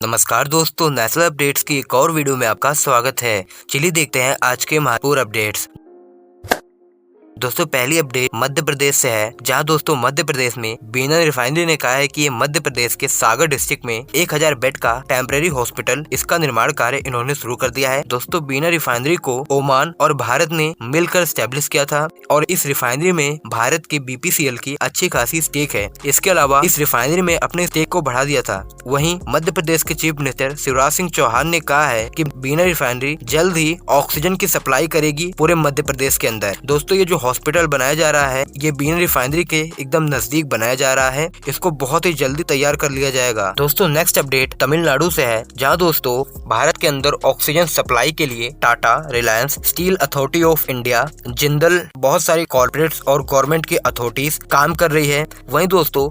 नमस्कार दोस्तों, national updates की एक और वीडियो में आपका स्वागत है। चलिए देखते हैं आज के महत्वपूर्ण अपडेट्स। दोस्तों पहली अपडेट मध्य प्रदेश से है, जहां दोस्तों मध्य प्रदेश में बीना रिफाइनरी ने कहा है कि ये मध्य प्रदेश के सागर डिस्ट्रिक्ट में 1000 बेड का टेम्परेरी हॉस्पिटल, इसका निर्माण कार्य इन्होंने शुरू कर दिया है। दोस्तों बीना रिफाइनरी को ओमान और भारत ने मिलकर स्टैब्लिश किया था और इस रिफाइनरी में भारत के BPCL की अच्छी खासी स्टेक है। इसके अलावा इस रिफाइनरी में अपने स्टेक को बढ़ा दिया था। वहीं मध्य प्रदेश के चीफ मिनिस्टर शिवराज सिंह चौहान ने कहा है कि बीना रिफाइनरी जल्द ही ऑक्सीजन की सप्लाई करेगी पूरे मध्य प्रदेश के अंदर। दोस्तों ये जो हॉस्पिटल बनाया जा रहा है ये बीना रिफाइनरी के एकदम नजदीक बनाया जा रहा है। इसको बहुत ही जल्दी तैयार कर लिया जाएगा। दोस्तों नेक्स्ट अपडेट तमिलनाडु से है, जहां दोस्तों भारत के अंदर ऑक्सीजन सप्लाई के लिए Tata, Reliance, steel authority of India, Jindal, बहुत सारी कॉर्पोरेट्स और गवर्नमेंट की अथॉरिटीज काम कर रही है। वहीं दोस्तों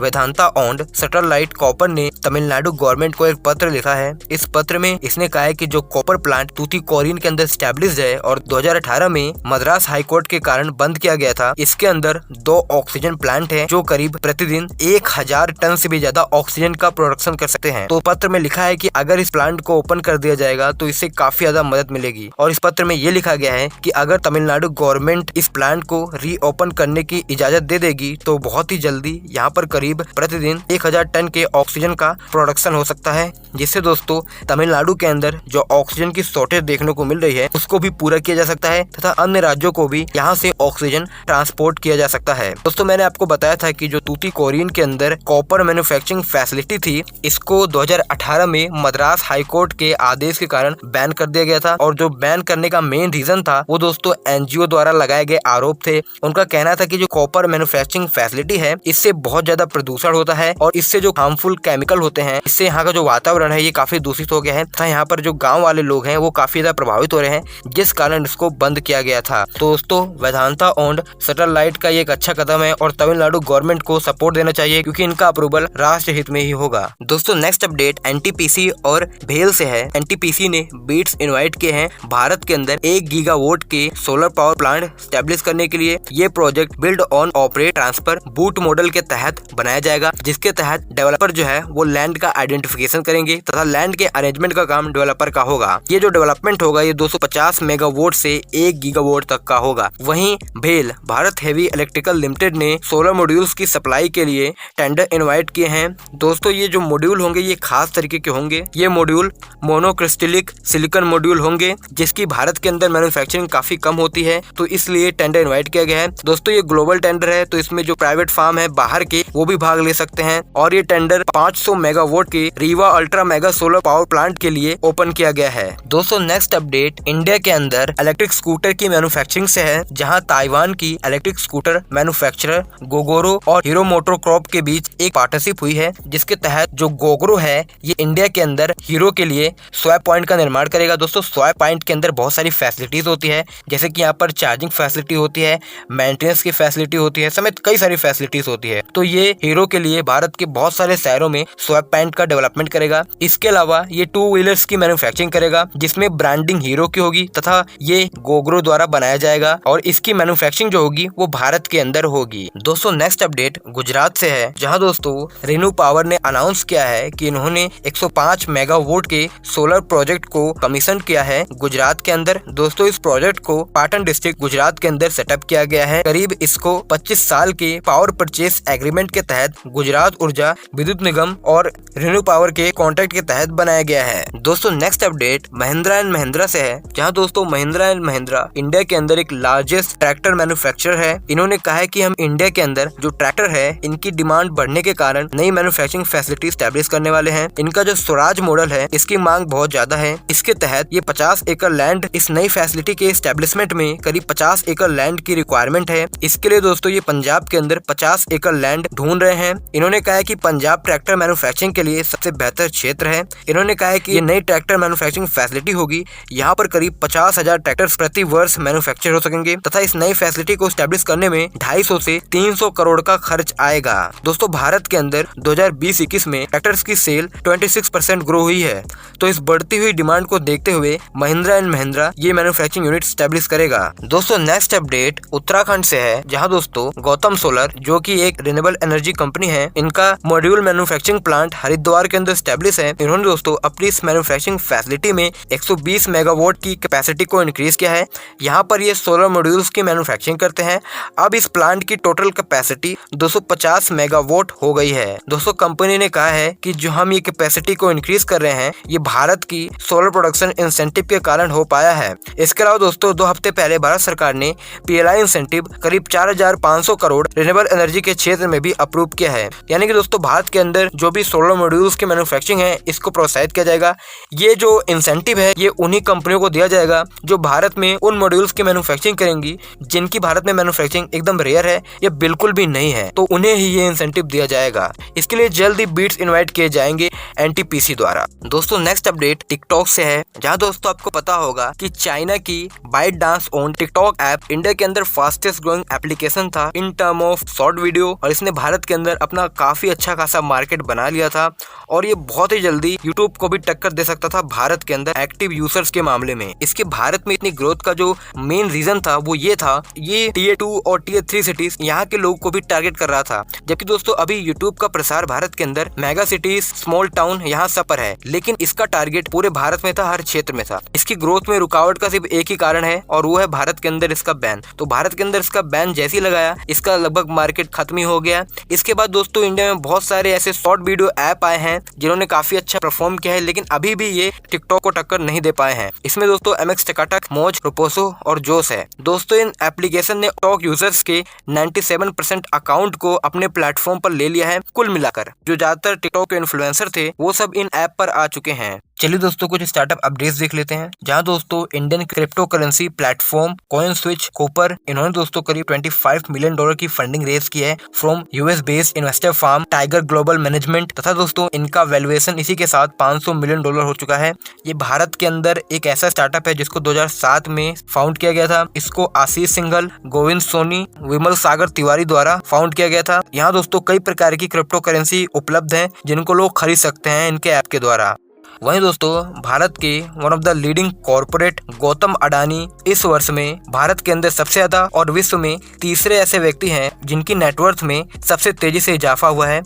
वेदांता ऑन्ड सैटेलाइट कॉपर ने तमिलनाडु गवर्नमेंट को एक पत्र लिखा है। इस पत्र में इसने कहा है कि जो कॉपर प्लांट तूतीकोरिन के अंदर स्टैब्लिश है और 2018 में मद्रास हाईकोर्ट के कारण बंद किया गया था, इसके अंदर 2 ऑक्सीजन प्लांट है जो करीब प्रतिदिन 1000 टन से भी ज्यादा ऑक्सीजन का प्रोडक्शन कर सकते हैं। तो पत्र में लिखा है कि अगर इस प्लांट को ओपन कर दिया जाएगा तो इससे काफी ज्यादा मदद मिलेगी। और इस पत्र में ये लिखा गया है कि अगर तमिलनाडु गवर्नमेंट इस प्लांट को रीओपन करने की इजाजत दे देगी तो बहुत ही जल्दी यहाँ पर करीब प्रतिदिन 1000 टन के ऑक्सीजन का प्रोडक्शन हो सकता है, जिससे दोस्तों तमिलनाडु के अंदर जो ऑक्सीजन की शॉर्टेज देखने को मिल रही है उसको भी पूरा किया जा सकता है तथा अन्य राज्यों को भी यहाँ से ऑक्सीजन ट्रांसपोर्ट किया जा सकता है। दोस्तों मैंने आपको बताया था कि जो तूतीकोरिन के अंदर कॉपर मैन्युफैक्चरिंग फैसिलिटी थी, इसको 2018 में मद्रास हाईकोर्ट के आदेश के कारण बैन कर दिया गया था। और जो बैन करने का मेन रीजन था वो दोस्तों NGO द्वारा लगाए गए आरोप थे। उनका कहना था कि जो कॉपर मैन्युफैक्चरिंग फैसिलिटी है इससे बहुत ज्यादा प्रदूषण होता है और इससे जो हार्मफुल केमिकल होते हैं इससे यहाँ का जो वातावरण है ये काफी दूषित हो गया है तथा यहाँ पर जो गाँव वाले लोग हैं वो काफी ज्यादा प्रभावित हो रहे हैं, जिस कारण इसको बंद किया गया था। तो दोस्तों वेदांता ऑन्ड सैटेलाइट का ये एक अच्छा कदम है और तमिलनाडु गवर्नमेंट को सपोर्ट देना चाहिए क्योंकि इनका अप्रूवल राष्ट्र हित में ही होगा। दोस्तों नेक्स्ट अपडेट NTPC और भेल से है। NTPC ने बीट्स इनवाइट किए हैं भारत के अंदर 1 गीगावाट के सोलर पावर प्लांट स्टैब्लिश करने के लिए। ये project build on operate transfer boot model के तहत बनाया जाएगा, जिसके तहत डेवलपर जो है वो लैंड का आइडेंटिफिकेशन करेंगे तथा लैंड के अरेंजमेंट का काम डेवलपर का होगा। ये जो डेवलपमेंट होगा ये 250 मेगावाट से 1 गीगावाट तक का होगा। वहीं भेल भारत हेवी इलेक्ट्रिकल लिमिटेड ने सोलर मॉड्यूल्स की सप्लाई के लिए टेंडर इनवाइट किए हैं। दोस्तों ये जो मॉड्यूल होंगे ये खास तरीके के होंगे। ये मॉड्यूल मोनोक्रिस्टलिक सिलिकॉन मॉड्यूल होंगे, जिसकी भारत के अंदर मैन्युफैक्चरिंग काफी कम होती है, तो इसलिए टेंडर इनवाइट किया गया है। दोस्तों ये ग्लोबल टेंडर है, तो इसमें जो प्राइवेट फार्म है बाहर के वो भी भाग ले सकते हैं। और ये टेंडर 500 मेगावाट के Rewa ultra mega solar power plant के लिए ओपन किया गया है। दोस्तों नेक्स्ट अपडेट इंडिया के अंदर इलेक्ट्रिक स्कूटर की मैन्युफैक्चरिंग से है, जहां ताइवान की इलेक्ट्रिक स्कूटर मैन्युफैक्चरर गोगोरो और हीरो मोटोकॉर्प के बीच एक पार्टनरशिप हुई है, जिसके तहत जो गोगोरो है ये इंडिया के अंदर हीरो के लिए स्वैप पॉइंट का निर्माण करेगा। दोस्तों स्वैप पॉइंट के अंदर बहुत सारी फैसिलिटीज होती है, जैसे कि यहाँ पर चार्जिंग फैसिलिटी होती है, मेंटेनेंस की फैसिलिटी होती है, समेत कई सारी फैसिलिटीज होती है। तो ये हीरो के लिए भारत के बहुत सारे शहरों में स्वैप पॉइंट का डेवलपमेंट करेगा। इसके अलावा ये 2 व्हीलर्स की मैन्युफैक्चरिंग करेगा, जिसमें ब्रांडिंग हीरो की होगी तथा ये गोगोरो द्वारा बनाया जाएगा और इसकी मैन्युफैक्चरिंग जो होगी वो भारत के अंदर होगी। दोस्तों नेक्स्ट अपडेट गुजरात से है, जहां दोस्तों रेन्यू पावर ने अनाउंस किया है कि इन्होंने 105 मेगावाट के सोलर प्रोजेक्ट को कमीशन किया है गुजरात के अंदर। दोस्तों इस प्रोजेक्ट को पाटन डिस्ट्रिक्ट गुजरात के अंदर सेटअप किया गया है। करीब इसको 25 साल के पावर परचेस एग्रीमेंट के तहत गुजरात ऊर्जा विद्युत निगम और रेन्यू पावर के कॉन्ट्रैक्ट के तहत बनाया गया है। दोस्तों next update Mahindra and Mahindra से है, जहां दोस्तों महिंद्रा एंड महिंद्रा इंडिया के अंदर एक लार्जेस्ट ट्रैक्टर मैन्युफैक्चरर है। इन्होंने कहा है कि हम इंडिया के अंदर जो ट्रैक्टर है इनकी डिमांड बढ़ने के कारण नई मैन्युफैक्चरिंग फैसिलिटी स्टैब्लिश करने वाले हैं। इनका जो स्वराज मॉडल है इसकी मांग बहुत ज्यादा है। इसके तहत ये 50 एकड़ लैंड, इस नई फैसिलिटी के एस्टेब्लिशमेंट में करीब 50 एकड़ लैंड की रिक्वायरमेंट है। इसके लिए दोस्तों ये पंजाब के अंदर 50 एकड़ लैंड ढूंढ रहे हैं। इन्होंने कहा है कि पंजाब ट्रैक्टर मैन्युफैक्चरिंग के लिए सबसे बेहतर क्षेत्र है। इन्होंने कहा है कि ये नई ट्रैक्टर मैन्युफैक्चरिंग फैसिलिटी होगी, यहाँ पर करीब 50,000 ट्रैक्टर प्रति वर्ष मैन्युफैक्चर हो सकेंगे तथा इस नई फैसिलिटी को स्टैब्लिश करने में 250 से 300 करोड़ का खर्च आएगा। दोस्तों भारत के अंदर 2020-21 में ट्रैक्टर्स की सेल 26% ग्रो हुई है, तो इस बढ़ती हुई डिमांड को देखते हुए महिंद्रा एंड महिंद्रा ये मैन्युफैक्चरिंग यूनिट स्टैब्लिश करेगा। दोस्तों नेक्स्ट अपडेट उत्तराखंड से है, जहां दोस्तों गौतम सोलर जो कि एक रिन्यूएबल एनर्जी कंपनी है, इनका मॉड्यूल मैन्युफैक्चरिंग प्लांट हरिद्वार के अंदर स्टैब्लिश है। इन्होंने दोस्तों अपनी इस मैन्युफैक्चरिंग फैसिलिटी में 120 मेगावाट की कैपेसिटी को इंक्रीज किया है। यहाँ पर ये सोलर मॉड्यूल्स की मैन्युफैक्चरिंग करते हैं। अब इस प्लांट की टोटल कैपेसिटी 250 मेगावाट हो गई है। दोस्तों कंपनी ने कहा है कि जो हम ये कैपेसिटी को इंक्रीज कर रहे हैं ये भारत की सोलर प्रोडक्शन इंसेंटिव के कारण हो पाया है। इसके अलावा दोस्तों 2 हफ्ते पहले भारत सरकार ने PLI इंसेंटिव करीब 4500 करोड़ रिन्यूएबल एनर्जी के क्षेत्र में भी अप्रूव किया है। यानी कि दोस्तों भारत के अंदर जो भी सोलर मॉड्यूल्स की मैन्युफैक्चरिंग है इसको प्रोत्साहित किया जाएगा। ये जो इंसेंटिव है ये उन्हीं कंपनियों को दिया जाएगा जो भारत में उन मॉड्यूल्स की मैन्युफैक्चरिंग करेंगी जिनकी भारत में मैन्युफैक्चरिंग एकदम रेयर है या बिल्कुल भी नहीं है, तो उन्हें ही ये इंसेंटिव दिया जाएगा। इसके लिए जल्द ही बीट्स इन्वाइट किए जाएंगे NTPC द्वारा। दोस्तों नेक्स्ट अपडेट टिकटॉक से है, जहां दोस्तों आपको पता होगा कि चाइना की ByteDance own TikTok app India के अंदर फास्टेस्ट ग्रोइंग एप्लीकेशन था in term of short video, और इसने भारत के अंदर अपना काफी अच्छा खासा मार्केट बना लिया था और ये बहुत ही जल्दी यूट्यूब को भी टक्कर दे सकता था भारत के अंदर एक्टिव यूजर्स के मामले में। इसके भारत में इतनी ग्रोथ का जो मेन रीजन था वो ये था, ये Tier 2 और Tier 3 सिटीज यहाँ के लोगों को भी टारगेट कर रहा था। जबकि दोस्तों अभी यूट्यूब का प्रसार भारत के अंदर मेगा सिटीज, स्मॉल टाउन यहाँ सब पर है, लेकिन इसका टारगेट पूरे भारत में था, हर क्षेत्र में था। इसकी ग्रोथ में रुकावट का सिर्फ एक ही कारण है और वो है भारत के अंदर इसका बैन। तो भारत के अंदर इसका बैन जैसे ही लगाया इसका लगभग मार्केट खत्म ही हो गया। इसके बाद दोस्तों इंडिया में बहुत सारे ऐसे शॉर्ट वीडियो ऐप आए हैं जिन्होंने काफी अच्छा परफॉर्म किया है, लेकिन अभी भी ये टिकटॉक को टक्कर नहीं दे पाए हैं। इसमें दोस्तों MX टकाटक, मौज, रोपोसो और जोश है। दोस्तों इन एप्लीकेशन ने टिकटॉक यूजर्स के 97% अकाउंट को अपने प्लेटफॉर्म पर ले लिया है। कुल मिलाकर जो ज्यादातर टिकटॉक के इन्फ्लुएंसर थे वो सब इन ऐप पर आ चुके हैं। चलिए दोस्तों कुछ स्टार्टअप अपडेट्स देख लेते हैं, जहां दोस्तों Indian crypto currency platform CoinSwitch कोपर इन्होंने दोस्तों करीब $25 मिलियन की फंडिंग रेज की है from US based investor firm Tiger Global Management, तथा दोस्तों इनका वैल्यूएशन इसी के साथ $500 मिलियन हो चुका है। ये भारत के अंदर एक ऐसा स्टार्टअप है जिसको 2007 में फाउंड किया गया था। इसको आशीष सिंघल, गोविंद सोनी, विमल सागर तिवारी द्वारा फाउंड किया गया था। यहाँ दोस्तों कई प्रकार की क्रिप्टो करेंसी उपलब्ध है जिनको लोग खरीद सकते हैं इनके ऐप के द्वारा। वहीं दोस्तों भारत के one of the leading corporate Gautam Adani इस वर्ष में भारत के अंदर सबसे ज्यादा और विश्व में तीसरे ऐसे व्यक्ति हैं जिनकी नेटवर्थ में सबसे तेजी से इजाफा हुआ है।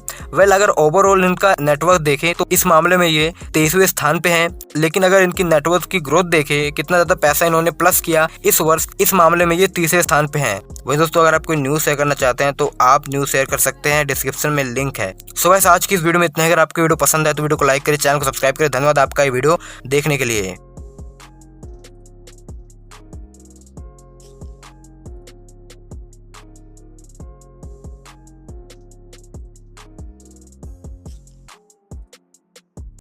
अगर ओवरऑल इनका नेटवर्थ देखें तो इस मामले में ये 23वें स्थान पे हैं, लेकिन अगर इनकी नेटवर्थ की ग्रोथ देखें कितना ज्यादा पैसा इन्होंने प्लस किया इस वर्ष, इस मामले में ये तीसरे स्थान पे हैं। वही दोस्तों अगर आप कोई न्यूज शेयर करना चाहते हैं तो आप न्यूज शेयर कर सकते हैं, डिस्क्रिप्शन में लिंक है। सो गाइस आज की इस वीडियो में इतना है। अगर आपको वीडियो पसंद आए तो वीडियो को लाइक करें, चैनल को सब्सक्राइब करें। धन्यवाद आपका ये वीडियो देखने के लिए।